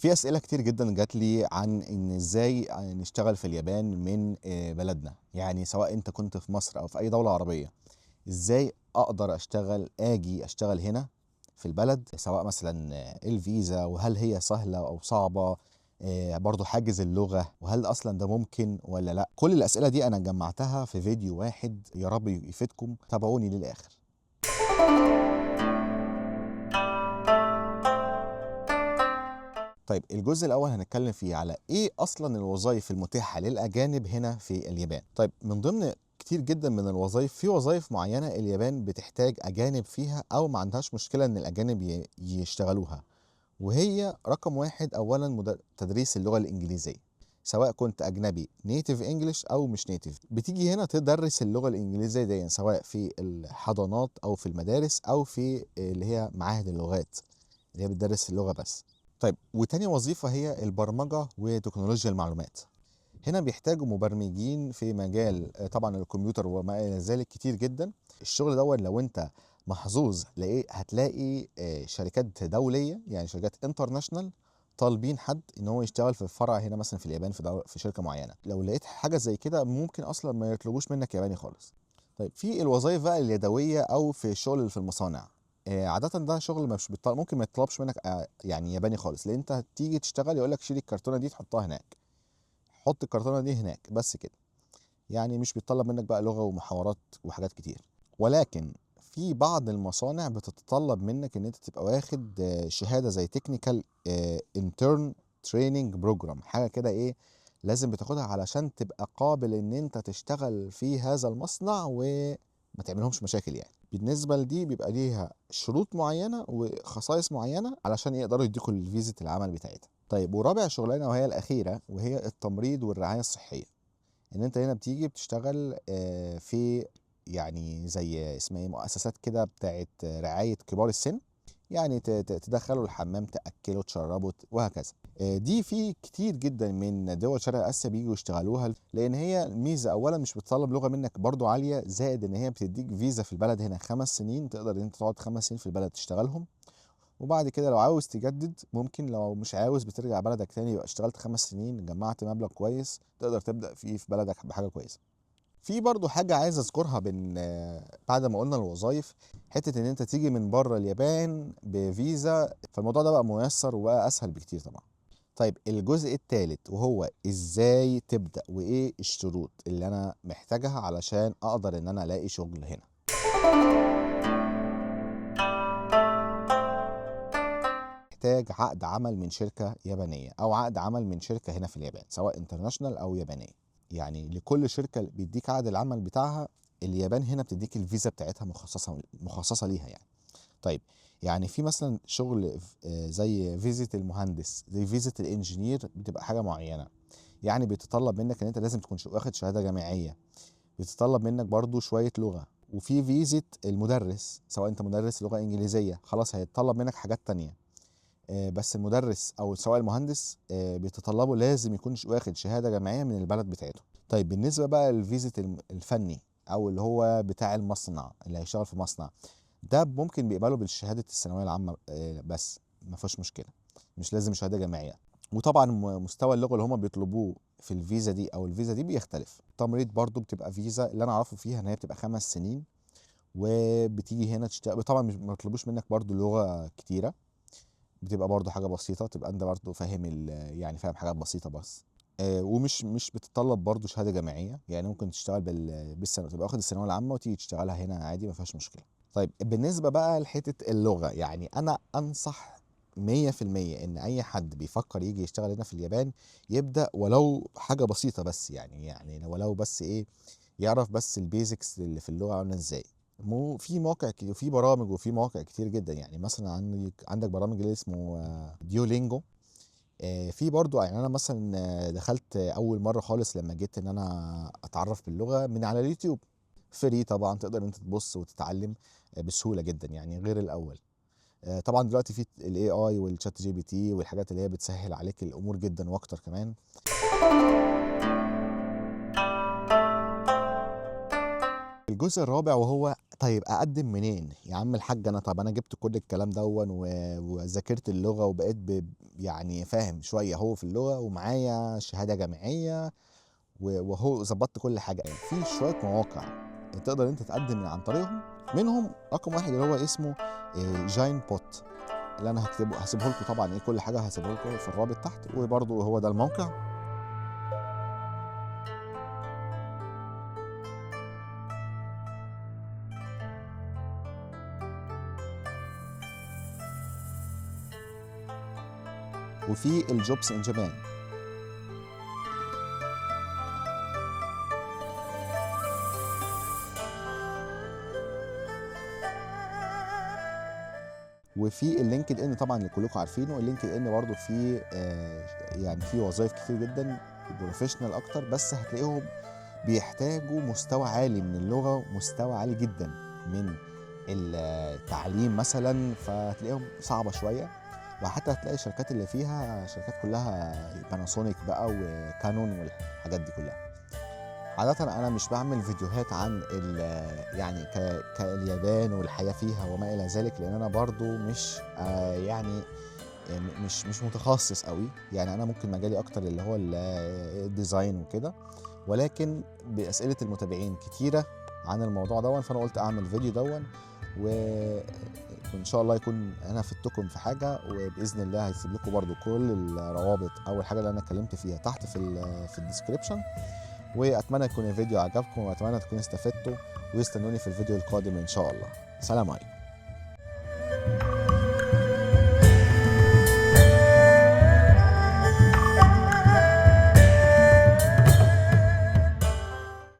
في أسئلة كتير جدًا جات لي عن إن إزاي نشتغل في اليابان من بلدنا، يعني سواء أنت كنت في مصر أو في أي دولة عربية، إزاي أقدر آجي أشتغل هنا في البلد، سواء مثلًا الفيزا وهل هي سهلة أو صعبة، برضه حاجز اللغة، وهل أصلًا ده ممكن والّا لأ؟ كل الأسئلة دي أنا جمعتها في فيديو واحد، يا رب يفيدكم، تابعوني للآخر. طيب الجزء الأول هنتكلم فيه على إيه أصلًا الوظايف المتاحة للأجانب هنا في اليابان. طيب من ضمن كتير جدًا من الوظايف، في وظايف معينة اليابان بتحتاج أجانب فيها أو ما عندهاش مشكلة إن الأجانب يشتغلوها، وهي رقم 1 أولًا تدريس اللغة الإنجليزية، سواء كنت أجنبي native English أو مش native، بتيجي هنا تدرس اللغة الإنجليزية ديًّا سواء في الحضانات أو في المدارس أو في اللي هي معاهد اللغات، اللي هي بتدرس اللغة بس. طيب وتاني وظيفة هي البرمجة وتكنولوجيا المعلومات. هنا بيحتاجوا مبرمجين في مجال طبعا الكمبيوتر وما إلى ذلك كتير جدا. الشغل دوت لو انت محظوظ هتلاقي شركات دولية، يعني شركات انترناشونال طالبين حد ان هو يشتغل في فرع هنا مثلا في اليابان في شركة معينة. لو لقيت حاجة زي كده ممكن اصلا ما يطلبوش منك ياباني خالص. طيب في الوظائف بقى اليدوية او في الشغل اللي في المصانع، عادة ده شغل مش ممكن ما يطلبش منك يعني ياباني خالص، لان انت هتيجي تشتغل يقول لك شيل الكرتونة دي تحطها هناك، حط الكرتونة دي هناك، بس كده. يعني مش بيتطلب منك بقى لغة ومحاورات وحاجات كتير. ولكن في بعض المصانع بتتطلب منك ان انت تبقى واخد شهادة زي تكنيكال انترن تريننج بروجرام، حاجة كده ايه لازم بتاخدها علشان تبقى قابل ان انت تشتغل في هذا المصنع وما تعملهمش مشاكل. يعني بالنسبة لدي بيبقى ليها شروط معينة وخصائص معينة علشان يقدروا يديكوا الفيزة العمل بتاعتها. طيب ورابع شغلانة وهي الأخيرة وهي التمريض والرعاية الصحية. ان انت هنا بتيجي بتشتغل في يعني زي اسمها ايه مؤسسات كده بتاعت رعاية كبار السن، يعني تدخله الحمام، تأكله، تشربه، وهكذا. دي في كتير جدا من دول شرق اسيا بيجوا يشتغلوها، لان هي الميزه اولا مش بتطلب لغه منك برضو عاليه، زائد ان هي بتديك فيزا في البلد هنا 5 سنين، تقدر ان انت تقعد 5 سنين في البلد تشتغلهم. وبعد كده لو عاوز تجدد ممكن، لو مش عاوز بترجع بلدك تاني، يبقى اشتغلت 5 سنين جمعت مبلغ كويس تقدر تبدأ فيه في بلدك بحاجة كويسة. في برضو حاجة عايز اذكرها بعد ما قلنا الوظائف، حتة ان انت تيجي من بره اليابان بفيزا، فالموضوع ده بقى ميسر وبقى اسهل بكتير طبعا. طيب الجزء الثالث وهو ازاي تبدأ وايه الشروط اللي انا محتاجها علشان اقدر ان انا الاقي شغل هنا. محتاج عقد عمل من شركة يابانية أو عقد عمل من شركة هنا في اليابان، سواء انترناشونال أو يابانية. يعني لكل شركة بيديك عقد العمل بتاعها، اليابان هنا بتديك الفيزا بتاعتها مخصصة ليها يعني. طيب يعني في مثلا شغل زي فيزة المهندس، زي فيزة الانجينير، بتبقى حاجة معينة، يعني بيتطلب منك ان انت لازم تكون واخد شهادة جامعية، بيتطلب منك برضو شوية لغة. وفي فيزة المدرس، سواء انت مدرس لغة انجليزية خلاص هيتطلب منك حاجات تانية. بس المدرس او سواء المهندس بيتطلبوا لازم يكون واخد شهاده جامعيه من البلد بتاعته. طيب بالنسبه بقى للفيزة الفني او اللي هو بتاع المصنع اللي هيشتغل في مصنع، ده ممكن بيقبلوا بالشهاده الثانويه العامه بس ما فيهوش مشكله، مش لازم شهاده جامعيه. وطبعا مستوى اللغه اللي هم بيطلبوه في الفيزا دي او الفيزا دي بيختلف. التمريض برضو بتبقى فيزا، اللي انا اعرفه فيها ان هي بتبقى 5 سنين، وبتيجي هنا تشتغل. طبعا مش ما يطلبوش منك برضو لغه كتيره، بتبقى برضه حاجة بسيطة، تبقى انت برضه فاهم يعني فاهم حاجات بسيطة بس. ومش مش بتتطلب برضه شهادة جامعية، يعني ممكن تشتغل بالسنة، تبقى واخد الثانوية العامة وتيجي تشتغلها هنا عادي ما فيهاش مشكلة. طيب بالنسبة بقى لحتة اللغة، يعني أنا أنصح 100% إن أي حد بيفكر يجي يشتغل هنا في اليابان يبدأ ولو حاجة بسيطة بس، يعني ولو بس إيه، يعرف بس البيزكس اللي في اللغة عاملة إزاي. في مواقع كتير وفي برامج وفي مواقع كتير جدا، يعني مثلا عندك برامج اللي اسمه ديولينجو. في برضو يعني انا مثلا دخلت اول مره خالص لما جيت ان انا اتعرف باللغه من على اليوتيوب، فري طبعا، تقدر انت تبص وتتعلم بسهوله جدا يعني غير الاول. طبعا دلوقتي في الاي اي والشات جي بي تي والحاجات اللي هي بتسهل عليك الامور جدا واكتر كمان. الجزء الرابع وهو طيب أقدّم منين؟ يا عم الحاج طب أنا جِبت كل الكلام دوًّا وذاكرت اللغة وبقيت يعني فاهم شوية أهو في اللغة ومعايا شهادة جامعية وأهو ضبطت كل حاجة. في شوية مواقع تقدر أنت تقدّم من عن طريقهم، منهم رقم 1 اللي هو اسمه Jinepot اللي أنا هاسيبه لكم طبعًا كل حاجة هاسيبها لكم في الرابط تحت، وبرضه هو ده الموقع. وفي الjobs in Japan. وفي الLinkedIn طبعًا اللي كلكم عارفينه، الLinkedIn برضه فيه يعني فيه وظايف كتير جدًا professional أكتر، بس هتلاقيهم بيحتاجوا مستوى عالي من اللغة ومستوى عالي جدًا من التعليم مثلًا، فهتلاقيهم صعبة شوية، وحتى هتلاقي الشركات اللي فيها شركات كلها Panasonic بقى وCanon والحاجات دي كلها. عادةً أنا مش باعمل فيديوهات عن يعني كاليابان والحياة فيها وما إلى ذلك، لإن أنا برضه مش يعني مش متخصص أوي، يعني أنا ممكن مجالي أكتر اللي هو الdesign وكده، ولكن بأسئلة المتابعين كتيرة عن الموضوع دوًّا، فأنا قُلت أعمل فيديو دوًّا وإن شاء الله يكون أنا فدتكم في حاجة، وبإذن الله هاسيب لكم برضه كل الروابط أو الحاجة اللي أنا اتكلمت فيها تحت في الdescription. وأتمنى يكون الفيديو عجبكم وأتمنى تكونوا استفدتوا، واستنوني في الفيديو القادم إن شاء الله. سلام عليكم.